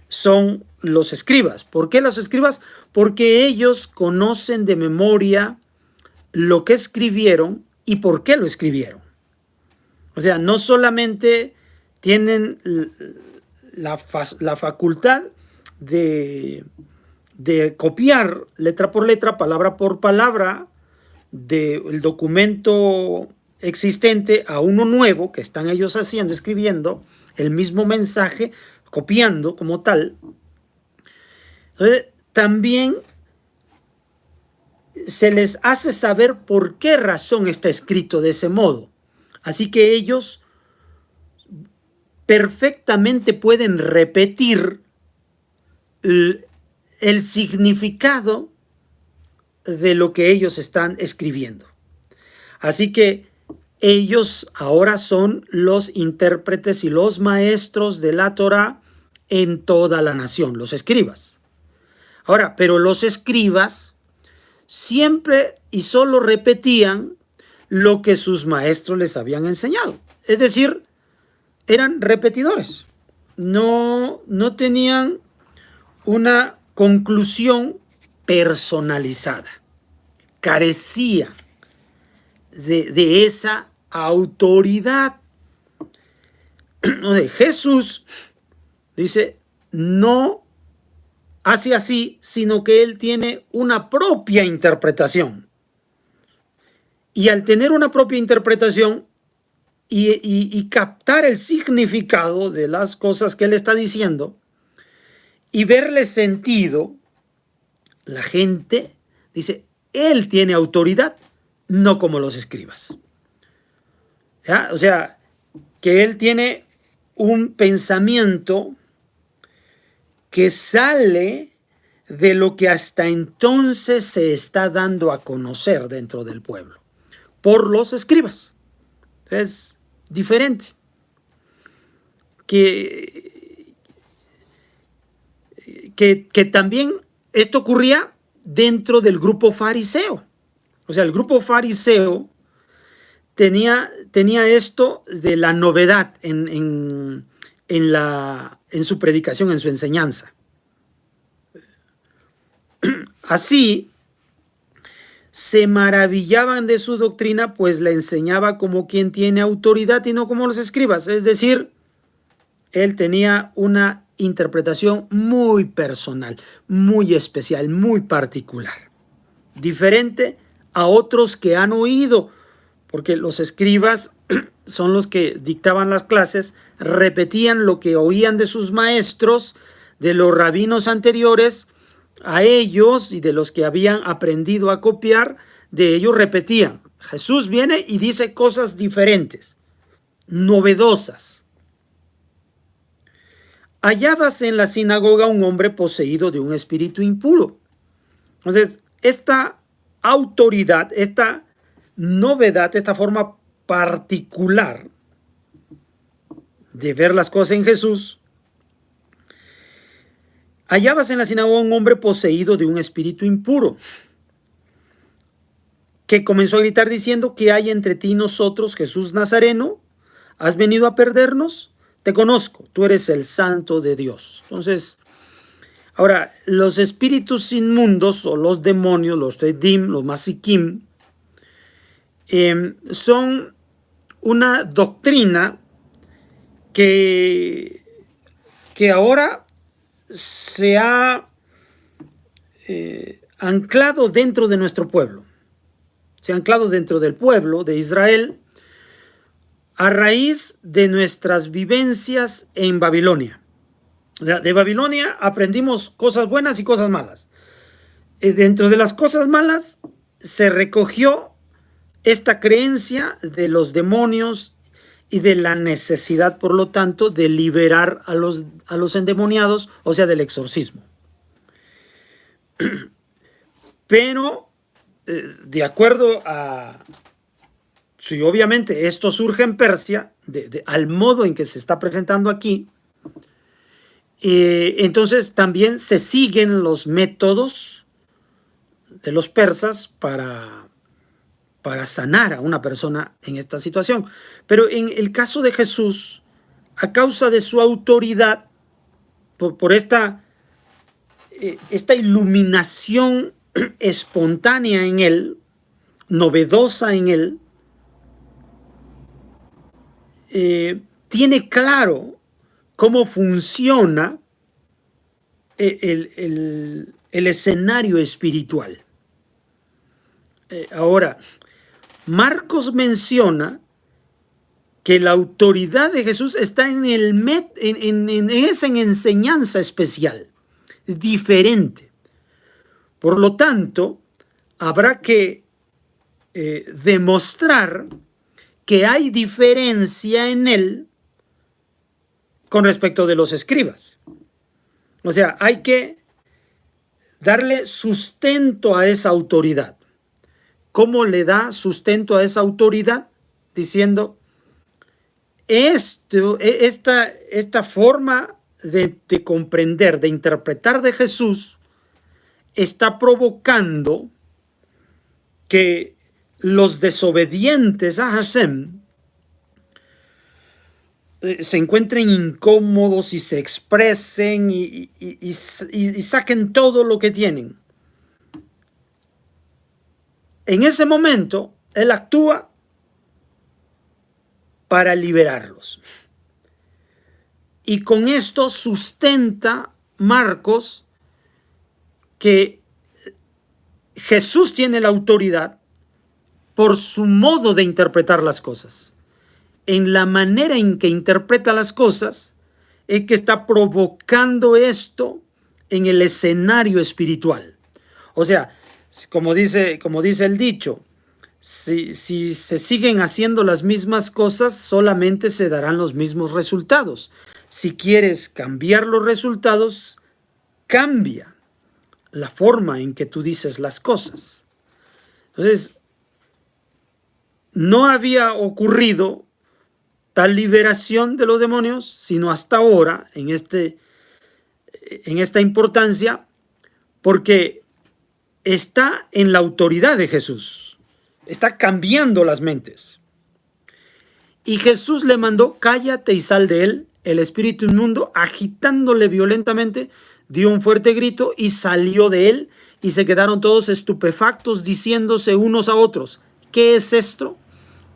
son los escribas. ¿Por qué los escribas? Porque ellos conocen de memoria lo que escribieron y por qué lo escribieron. O sea, no solamente tienen la facultad de copiar letra por letra, palabra por palabra, del documento existente a uno nuevo que están ellos haciendo, escribiendo el mismo mensaje, copiando como tal. Entonces, también se les hace saber por qué razón está escrito de ese modo. Así que ellos perfectamente pueden repetir el significado de lo que ellos están escribiendo. Así que ellos ahora son los intérpretes y los maestros de la Torá en toda la nación, los escribas. Ahora, pero los escribas siempre y solo repetían lo que sus maestros les habían enseñado. Es decir, eran repetidores. No tenían una conclusión personalizada. Carecía de esa autoridad. Jesús dice, no hace así, sino que él tiene una propia interpretación. Y al tener una propia interpretación y captar el significado de las cosas que él está diciendo y verle sentido, la gente dice, él tiene autoridad, no como los escribas. ¿Ya? O sea, que él tiene un pensamiento que sale de lo que hasta entonces se está dando a conocer dentro del pueblo por los escribas. Es diferente. Que también esto ocurría dentro del grupo fariseo. O sea, el grupo fariseo tenía esto de la novedad en su predicación, en su enseñanza. Así, se maravillaban de su doctrina, pues la enseñaba como quien tiene autoridad y no como los escribas. Es decir, él tenía una interpretación muy personal, muy especial, muy particular, diferente a otros que han oído, porque los escribas son los que dictaban las clases, repetían lo que oían de sus maestros, de los rabinos anteriores a ellos y de los que habían aprendido a copiar, de ellos repetían. Jesús viene y dice cosas diferentes, novedosas. Hallábase en la sinagoga un hombre poseído de un espíritu impuro. Entonces, esta autoridad, esta novedad, esta forma particular de ver las cosas en Jesús, hallábase en la sinagoga un hombre poseído de un espíritu impuro, que comenzó a gritar diciendo, ¿qué hay entre ti y nosotros, Jesús Nazareno? ¿Has venido a perdernos? Te conozco, tú eres el Santo de Dios. Entonces, ahora, los espíritus inmundos o los demonios, los tedim, los masikim, son una doctrina que ahora se ha anclado dentro de nuestro pueblo. Se ha anclado dentro del pueblo de Israel a raíz de nuestras vivencias en Babilonia. O sea, de Babilonia aprendimos cosas buenas y cosas malas. Dentro de las cosas malas se recogió esta creencia de los demonios y de la necesidad, por lo tanto, de liberar a los endemoniados, o sea, del exorcismo. Pero, de acuerdo a... Sí, obviamente esto surge en Persia, al modo en que se está presentando aquí, entonces también se siguen los métodos de los persas para sanar a una persona en esta situación. Pero en el caso de Jesús, a causa de su autoridad, por esta iluminación espontánea en él, novedosa en él, tiene claro cómo funciona el escenario espiritual. Ahora, Marcos menciona que la autoridad de Jesús está en esa enseñanza especial, diferente. Por lo tanto, habrá que demostrar que hay diferencia en él con respecto de los escribas. O sea, hay que darle sustento a esa autoridad. ¿Cómo le da sustento a esa autoridad? Diciendo, esta forma de comprender, de interpretar de Jesús, está provocando que los desobedientes a Hashem se encuentren incómodos y se expresen y saquen todo lo que tienen. En ese momento, él actúa para liberarlos. Y con esto sustenta Marcos que Jesús tiene la autoridad por su modo de interpretar las cosas. En la manera en que interpreta las cosas es que está provocando esto en el escenario espiritual. O sea, como dice el dicho, si se siguen haciendo las mismas cosas, solamente se darán los mismos resultados. Si quieres cambiar los resultados, cambia la forma en que tú dices las cosas. Entonces, no había ocurrido tal liberación de los demonios, sino hasta ahora, en esta importancia, porque está en la autoridad de Jesús, está cambiando las mentes. Y Jesús le mandó: cállate y sal de él. El espíritu inmundo, agitándole violentamente, dio un fuerte grito y salió de él, y se quedaron todos estupefactos, diciéndose unos a otros: ¿qué es esto?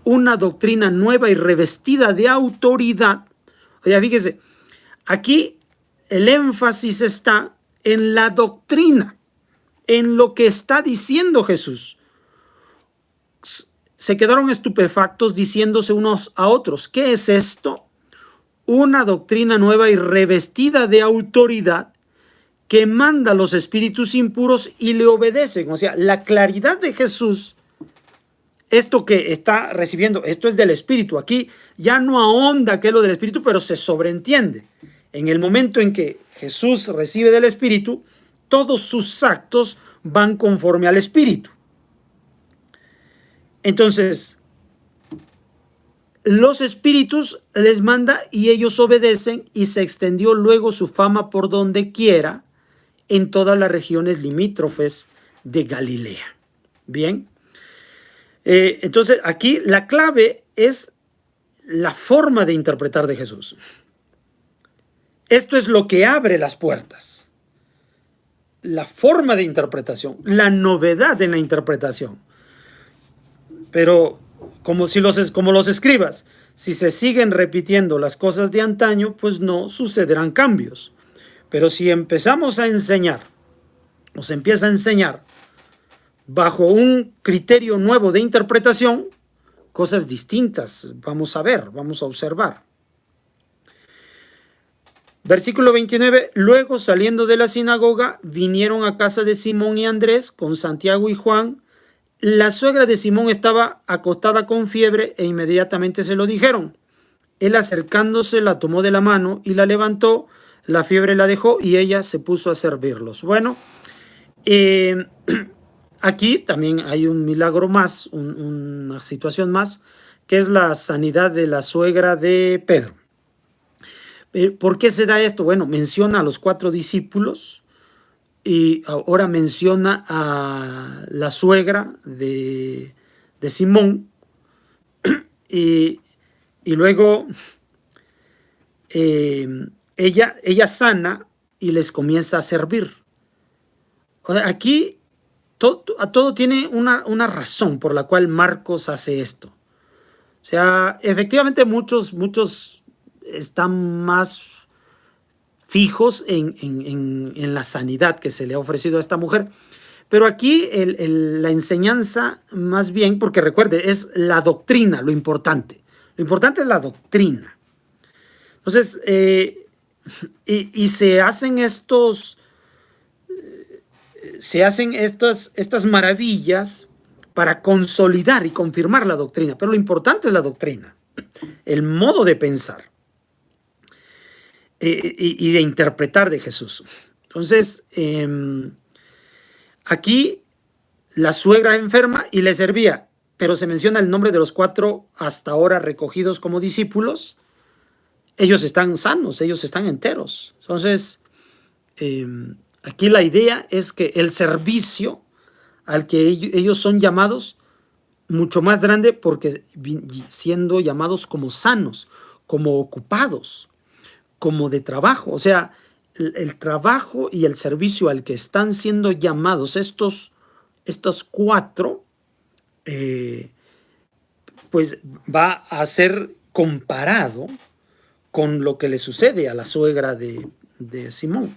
Una doctrina nueva y revestida de autoridad. Oye, fíjese, aquí el énfasis está en la doctrina, en lo que está diciendo Jesús. Se quedaron estupefactos, diciéndose unos a otros: ¿qué es esto? Una doctrina nueva y revestida de autoridad, que manda a los espíritus impuros y le obedecen. O sea, la claridad de Jesús, esto que está recibiendo, esto es del espíritu. Aquí ya no ahonda que es lo del espíritu, pero se sobreentiende. En el momento en que Jesús recibe del espíritu, todos sus actos van conforme al espíritu. Entonces, los espíritus les manda y ellos obedecen, y se extendió luego su fama por donde quiera en todas las regiones limítrofes de Galilea. Bien. Entonces, aquí la clave es la forma de interpretar de Jesús. Esto es lo que abre las puertas. La forma de interpretación, la novedad en la interpretación. Pero como los escribas, si se siguen repitiendo las cosas de antaño, pues no sucederán cambios. Pero si empezamos a enseñar, o se empieza a enseñar bajo un criterio nuevo de interpretación, cosas distintas vamos a ver, vamos a observar. Versículo 29, luego saliendo de la sinagoga, vinieron a casa de Simón y Andrés con Santiago y Juan. La suegra de Simón estaba acostada con fiebre e inmediatamente se lo dijeron. Él, acercándose, la tomó de la mano y la levantó, la fiebre la dejó y ella se puso a servirlos. Bueno, aquí también hay un milagro más, una situación más, que es la sanidad de la suegra de Pedro. ¿Por qué se da esto? Bueno, menciona a los 4 discípulos y ahora menciona a la suegra de Simón y luego ella sana y les comienza a servir. Aquí todo tiene una razón por la cual Marcos hace esto. O sea, efectivamente muchos están más fijos en la sanidad que se le ha ofrecido a esta mujer. Pero aquí la enseñanza, más bien, porque recuerde, es la doctrina lo importante. Lo importante es la doctrina. Entonces, se hacen estas maravillas para consolidar y confirmar la doctrina. Pero lo importante es la doctrina, el modo de pensar y de interpretar de Jesús. Entonces, aquí la suegra enferma y le servía, pero se menciona el nombre de los 4 hasta ahora recogidos como discípulos. Ellos están sanos, ellos están enteros. Entonces, aquí la idea es que el servicio al que ellos son llamados, mucho más grande, porque siendo llamados como sanos, como ocupados, como de trabajo. O sea, el trabajo y el servicio al que están siendo llamados estos cuatro, pues va a ser comparado con lo que le sucede a la suegra de Simón.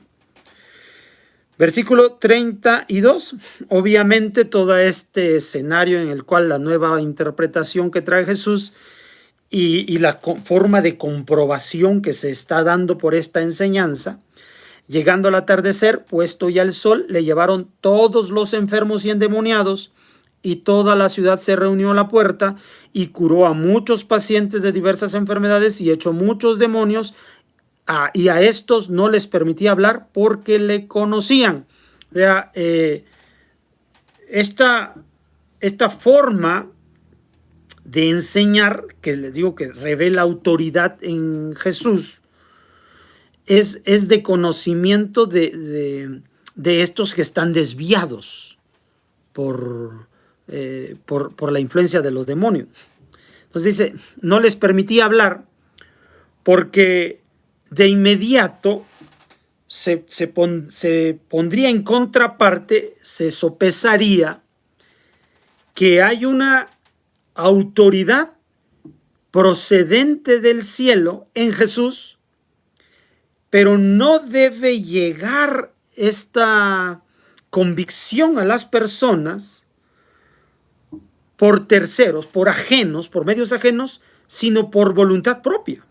Versículo 32, obviamente todo este escenario en el cual la nueva interpretación que trae Jesús y la forma de comprobación que se está dando por esta enseñanza. Llegando al atardecer, puesto ya el sol, le llevaron todos los enfermos y endemoniados, y toda la ciudad se reunió a la puerta, y curó a muchos pacientes de diversas enfermedades, y echó muchos demonios, y a estos no les permitía hablar porque le conocían. O sea, esta forma de enseñar, que les digo que revela autoridad en Jesús, es de conocimiento de estos que están desviados por la influencia de los demonios. Entonces dice, no les permitía hablar porque de inmediato se pondría en contraparte, se sopesaría que hay una autoridad procedente del cielo en Jesús, pero no debe llegar esta convicción a las personas por terceros, por ajenos, por medios ajenos, sino por voluntad propia.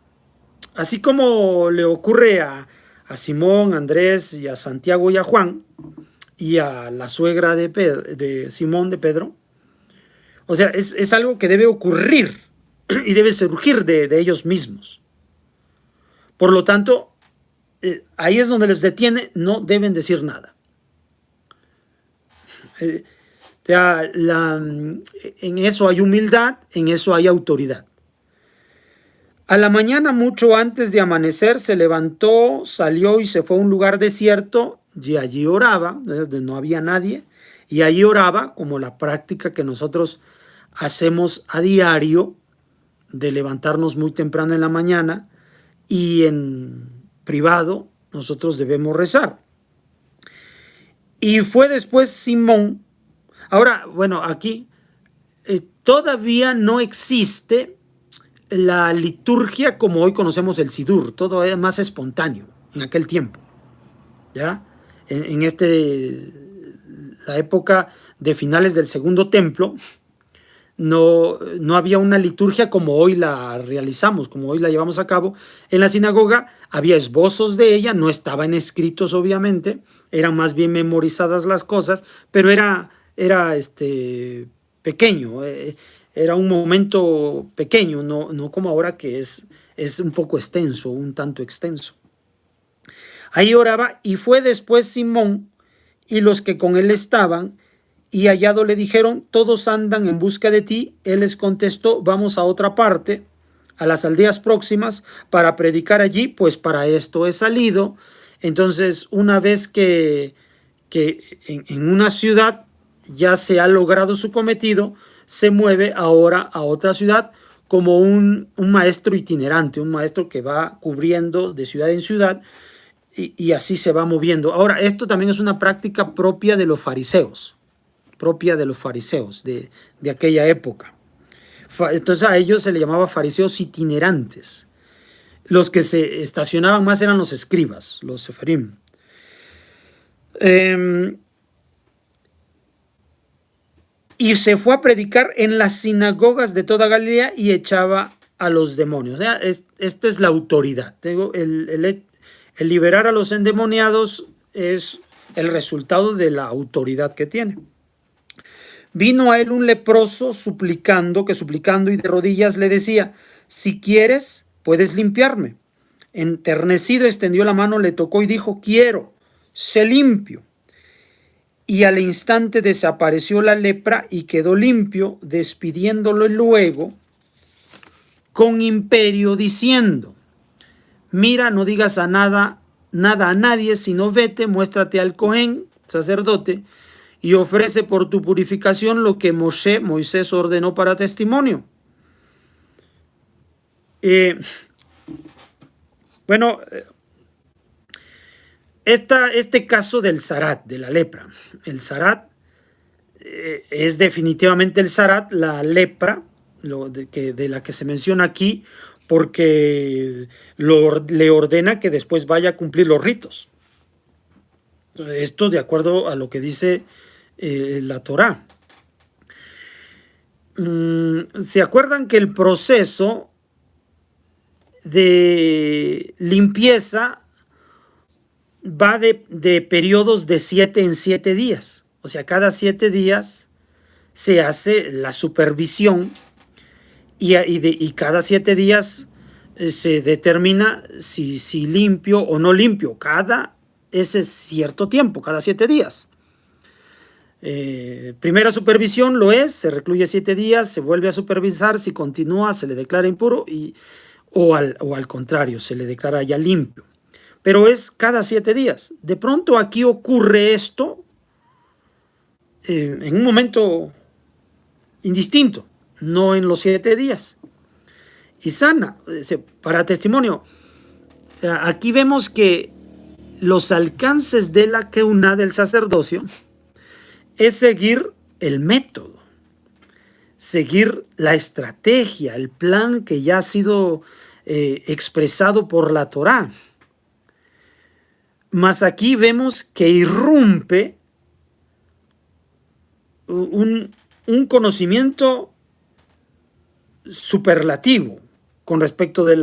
Así como le ocurre a Simón, Andrés, y a Santiago y a Juan, y a la suegra de Simón, de Pedro. O sea, es algo que debe ocurrir y debe surgir de ellos mismos. Por lo tanto, ahí es donde les detiene, no deben decir nada. En eso hay humildad, en eso hay autoridad. A la mañana, mucho antes de amanecer, se levantó, salió y se fue a un lugar desierto, y allí oraba, donde no había nadie, y allí oraba, como la práctica que nosotros hacemos a diario, de levantarnos muy temprano en la mañana, y en privado nosotros debemos rezar. Y fue después Simón. Ahora, bueno, aquí todavía no existe la liturgia como hoy conocemos el Sidur, todo es más espontáneo en aquel tiempo, ¿ya? En la época de finales del Segundo Templo, no había una liturgia como hoy la realizamos, como hoy la llevamos a cabo. En la sinagoga había esbozos de ella, no estaban escritos obviamente, eran más bien memorizadas las cosas, pero era pequeño, era un momento pequeño, no como ahora que es un poco extenso, un tanto extenso. Ahí oraba, y fue después Simón y los que con él estaban, y hallado le dijeron, todos andan en busca de ti. Él les contestó, vamos a otra parte, a las aldeas próximas, para predicar allí, pues para esto he salido. Entonces, una vez que en una ciudad ya se ha logrado su cometido, se mueve ahora a otra ciudad como un maestro itinerante, un maestro que va cubriendo de ciudad en ciudad, y así se va moviendo. Ahora, esto también es una práctica propia de los fariseos, de aquella época. Entonces a ellos se le llamaba fariseos itinerantes. Los que se estacionaban más eran los escribas, los sefarim. Y se fue a predicar en las sinagogas de toda Galilea y echaba a los demonios. Esta es la autoridad. El liberar a los endemoniados es el resultado de la autoridad que tiene. Vino a él un leproso suplicando y de rodillas le decía, si quieres, puedes limpiarme. Enternecido extendió la mano, le tocó y dijo, quiero, sé limpio. Y al instante desapareció la lepra y quedó limpio, despidiéndolo luego con imperio, diciendo, mira, no digas nada a nadie, sino vete, muéstrate al Cohen, sacerdote, y ofrece por tu purificación lo que Moisés ordenó para testimonio. Bueno, este caso del zarat, de la lepra, el zarat es definitivamente el zarat, la lepra, de la que se menciona aquí, porque le ordena que después vaya a cumplir los ritos. Esto de acuerdo a lo que dice la Torá. ¿Se acuerdan que el proceso de limpieza va de periodos de 7 en 7 días? O sea, cada 7 días se hace la supervisión y cada 7 días se determina si limpio o no limpio. Ese cierto tiempo, cada 7 días. Primera supervisión se recluye 7 días, se vuelve a supervisar, si continúa se le declara impuro o al contrario, se le declara ya limpio. Pero es cada 7 días. De pronto aquí ocurre esto en un momento indistinto, no en los 7 días. Y sana, para testimonio. Aquí vemos que los alcances de la keuná del sacerdocio es seguir el método, seguir la estrategia, el plan que ya ha sido expresado por la Torá. Mas aquí vemos que irrumpe un conocimiento superlativo con respecto de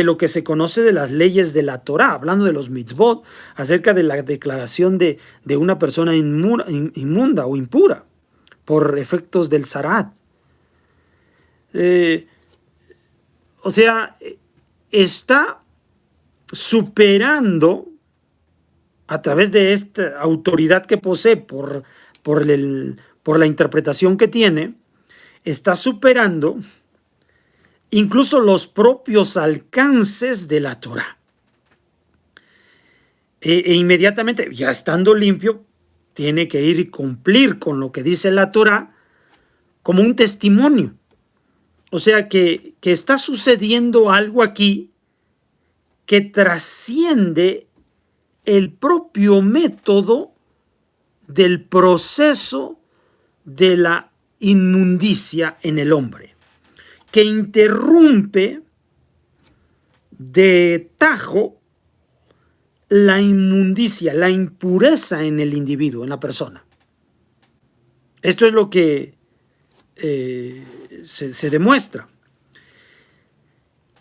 lo que se conoce de las leyes de la Torá, hablando de los mitzvot, acerca de la declaración de una persona inmunda o impura por efectos del zarat. O sea, está superando a través de esta autoridad que posee por la interpretación que tiene, está superando incluso los propios alcances de la Torá. E inmediatamente, ya estando limpio, tiene que ir y cumplir con lo que dice la Torá como un testimonio. O sea que está sucediendo algo aquí que trasciende el propio método del proceso de la inmundicia en el hombre, que interrumpe de tajo la inmundicia, la impureza en el individuo, en la persona. Esto es lo que se demuestra.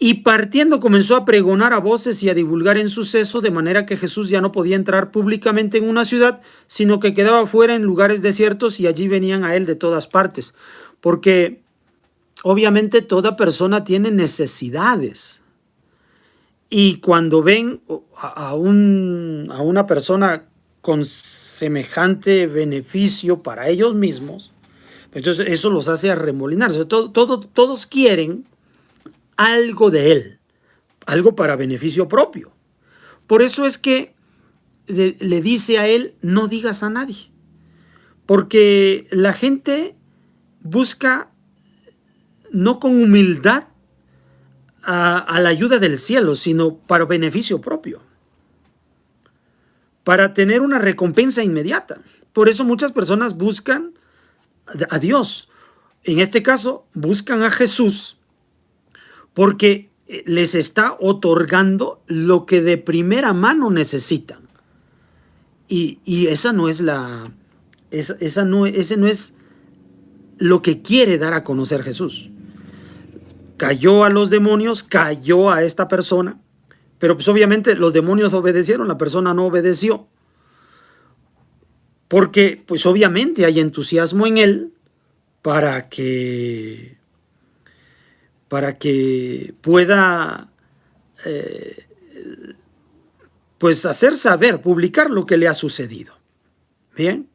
Y partiendo comenzó a pregonar a voces y a divulgar en suceso, de manera que Jesús ya no podía entrar públicamente en una ciudad, sino que quedaba fuera en lugares desiertos y allí venían a él de todas partes. Porque obviamente toda persona tiene necesidades. Y cuando ven a una persona con semejante beneficio para ellos mismos, entonces eso los hace arremolinarse. Todos quieren algo de él, algo para beneficio propio. Por eso es que le dice a él, no digas a nadie, porque la gente busca no con humildad a la ayuda del cielo, sino para beneficio propio, para tener una recompensa inmediata. Por eso muchas personas buscan a Dios. En este caso, buscan a Jesús porque les está otorgando lo que de primera mano necesitan. Y ese no es lo que quiere dar a conocer Jesús. Cayó a los demonios, cayó a esta persona, pero pues obviamente los demonios obedecieron, la persona no obedeció. Porque pues obviamente hay entusiasmo en él para que pueda pues hacer saber, publicar lo que le ha sucedido. Bien.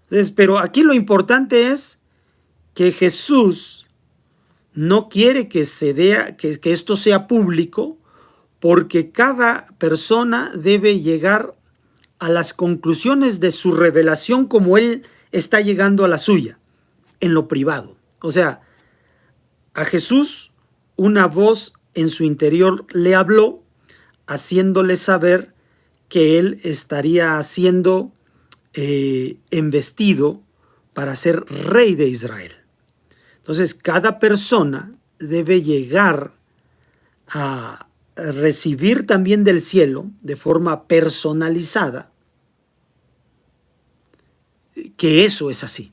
Entonces, pero aquí lo importante es que Jesús no quiere que esto sea público, porque cada persona debe llegar a las conclusiones de su revelación como Él está llegando a la suya, en lo privado. O sea, a Jesús una voz en su interior le habló, haciéndole saber que Él estaría siendo embestido para ser rey de Israel. Entonces, cada persona debe llegar a recibir también del cielo de forma personalizada que eso es así.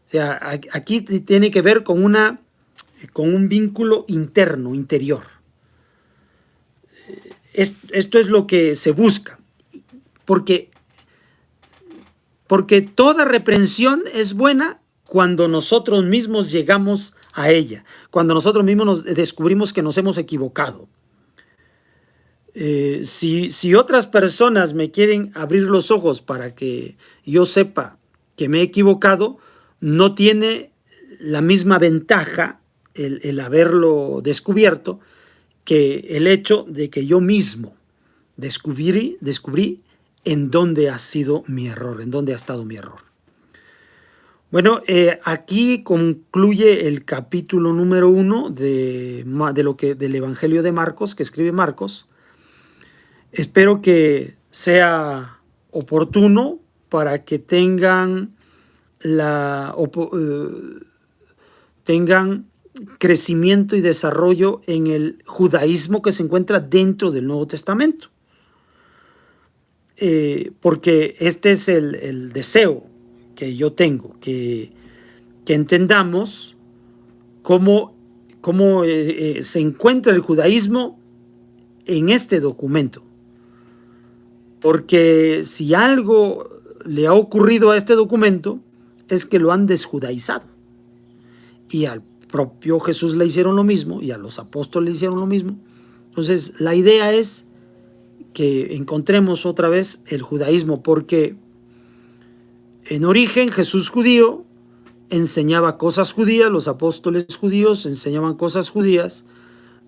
O sea, aquí tiene que ver con un vínculo interno, interior. Esto es lo que se busca, porque toda reprensión es buena cuando nosotros mismos llegamos a ella, cuando nosotros mismos nos descubrimos que nos hemos equivocado. Si otras personas me quieren abrir los ojos para que yo sepa que me he equivocado, no tiene la misma ventaja el haberlo descubierto que el hecho de que yo mismo descubrí en dónde ha sido mi error, en dónde ha estado mi error. Bueno, aquí concluye el capítulo número 1 del Evangelio de Marcos, que escribe Marcos. Espero que sea oportuno para que tengan crecimiento y desarrollo en el judaísmo que se encuentra dentro del Nuevo Testamento. Porque este es el deseo que yo tengo, que entendamos cómo se encuentra el judaísmo en este documento. Porque si algo le ha ocurrido a este documento es que lo han desjudaizado. Y al propio Jesús le hicieron lo mismo y a los apóstoles le hicieron lo mismo. Entonces la idea es que encontremos otra vez el judaísmo, porque en origen Jesús judío enseñaba cosas judías, los apóstoles judíos enseñaban cosas judías,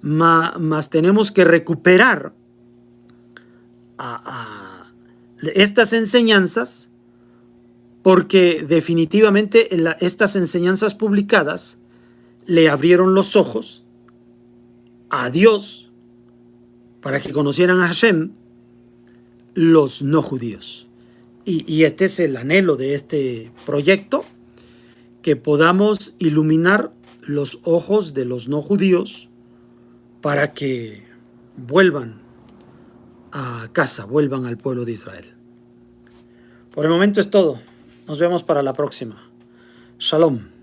mas tenemos que recuperar a estas enseñanzas, porque definitivamente estas enseñanzas publicadas le abrieron los ojos a Dios para que conocieran a Hashem los no judíos. Y este es el anhelo de este proyecto, que podamos iluminar los ojos de los no judíos para que vuelvan a casa, vuelvan al pueblo de Israel. Por el momento es todo. Nos vemos para la próxima. Shalom.